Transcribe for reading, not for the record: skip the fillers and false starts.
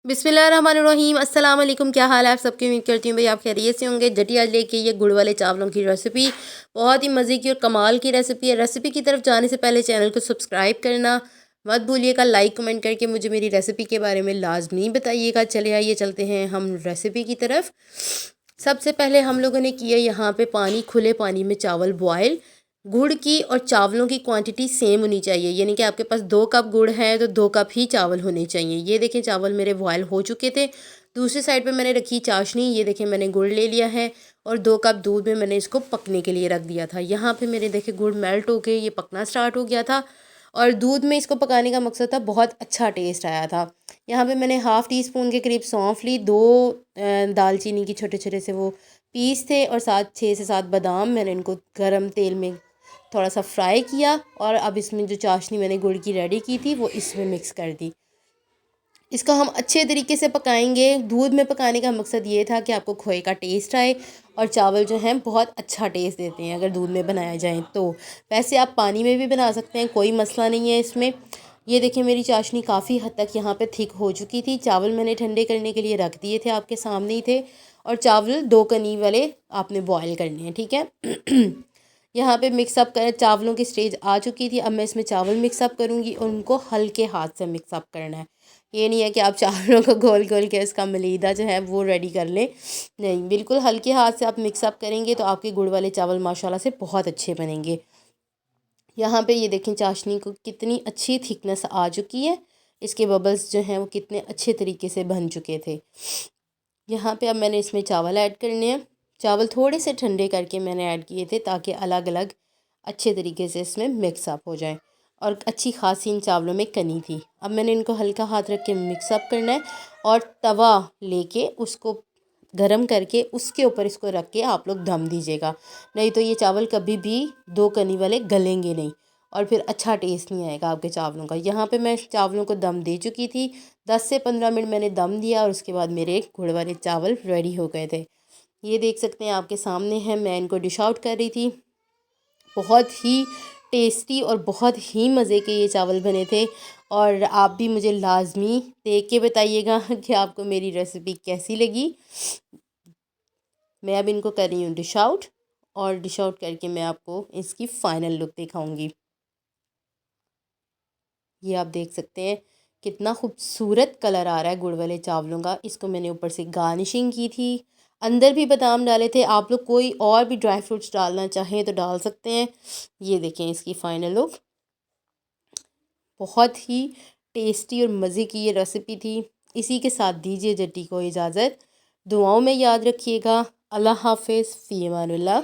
बिस्मिल्लाहिर्रहमानिर्रहीम। अस्सलाम वालेकुम। क्या हाल है आप सबकी? उम्मीद करती हूँ भाई आप खैरियत से होंगे। जटी आज लेके ये गुड़ वाले चावलों की रेसिपी बहुत ही मज़े की और कमाल की रेसिपी है। रेसिपी की तरफ जाने से पहले चैनल को सब्सक्राइब करना मत भूलिएगा। लाइक कमेंट करके मुझे मेरी रेसिपी के बारे में लाजमी बताइएगा। चले आइए चलते हैं हम रेसिपी की तरफ। सबसे पहले हम लोगों ने किया यहाँ पे पानी, खुले पानी में चावल बॉयल। गुड़ की और चावलों की क्वांटिटी सेम होनी चाहिए, यानी कि आपके पास 2 कप गुड़ है तो 2 कप ही चावल होने चाहिए। ये देखें चावल मेरे बॉयल हो चुके थे। दूसरी साइड पे मैंने रखी चाशनी। ये देखें मैंने गुड़ ले लिया है और 2 कप दूध में मैंने इसको पकने के लिए रख दिया था। यहाँ पे मेरे देखे गुड़ मेल्ट हो के ये पकना स्टार्ट हो गया था और दूध में इसको पकाने का मकसद था बहुत अच्छा टेस्ट आया था। यहाँ पे मैंने हाफ़ टी स्पून के करीब सौंफ ली, 2 दालचीनी की छोटे छोटे से वो पीस थे और 6 से 7 बादाम। मैंने इनको गरम तेल में थोड़ा सा फ्राई किया और अब इसमें जो चाशनी मैंने गुड़ की रेडी की थी वो इसमें मिक्स कर दी। इसको हम अच्छे तरीके से पकाएंगे। दूध में पकाने का मकसद ये था कि आपको खोए का टेस्ट आए और चावल जो हैं बहुत अच्छा टेस्ट देते हैं अगर दूध में बनाया जाए तो। वैसे आप पानी में भी बना सकते हैं, कोई मसला नहीं है इसमें। ये देखिए मेरी चाशनी काफ़ी हद तक यहाँ पे थिक हो चुकी थी। चावल मैंने ठंडे करने के लिए रख दिए थे, आपके सामने ही थे। और चावल 2 कनी वाले आपने बॉयल करने हैं, ठीक है। यहाँ पे मिक्सअप कर चावलों की स्टेज आ चुकी थी। अब मैं इसमें चावल मिक्सअप करूँगी और उनको हल्के हाथ से मिक्सअप करना है। ये नहीं है कि आप चावलों को गोल गोल के उसका मलीदा जो है वो रेडी कर लें, नहीं, बिल्कुल हल्के हाथ से आप मिक्सअप करेंगे तो आपके गुड़ वाले चावल माशाल्लाह से बहुत अच्छे बनेंगे। यहाँ पे ये देखें चाशनी को कितनी अच्छी थिकनेस आ चुकी है। इसके बबल्स जो हैं वो कितने अच्छे तरीके से बन चुके थे। यहाँ पे अब मैंने इसमें चावल ऐड करने हैं। चावल थोड़े से ठंडे करके मैंने ऐड किए थे ताकि अलग अलग अच्छे तरीके से इसमें मिक्सअप हो जाए और अच्छी खासी इन चावलों में कनी थी। अब मैंने इनको हल्का हाथ रख के मिक्सअप करना है और तवा लेके उसको गरम करके उसके ऊपर इसको रख के आप लोग दम दीजिएगा, नहीं तो ये चावल कभी भी 2 कनी वाले गलेंगे नहीं और फिर अच्छा टेस्ट नहीं आएगा आपके चावलों का। यहाँ पे मैं चावलों को दम दे चुकी थी। 10 से 15 मिनट मैंने दम दिया और उसके बाद मेरे गुड़ वाले चावल रेडी हो गए थे। ये देख सकते हैं आपके सामने है। मैं इनको डिश आउट कर रही थी। बहुत ही टेस्टी और बहुत ही मज़े के ये चावल बने थे और आप भी मुझे लाजमी देख के बताइएगा कि आपको मेरी रेसिपी कैसी लगी। मैं अब इनको कर रही हूँ डिश आउट और डिश आउट करके मैं आपको इसकी फ़ाइनल लुक दिखाऊंगी। ये आप देख सकते हैं कितना खूबसूरत कलर आ रहा है गुड़ वाले चावलों का। इसको मैंने ऊपर से गार्निशिंग की थी, अंदर भी बादाम डाले थे। आप लोग कोई और भी ड्राई फ्रूट्स डालना चाहें तो डाल सकते हैं। ये देखें इसकी फ़ाइनल लुक। बहुत ही टेस्टी और मज़े की ये रेसिपी थी। इसी के साथ दीजिए जट्टी को इजाज़त। दुआओं में याद रखिएगा। अल्लाह हाफ़िज़, फ़ी अमानिल्लाह।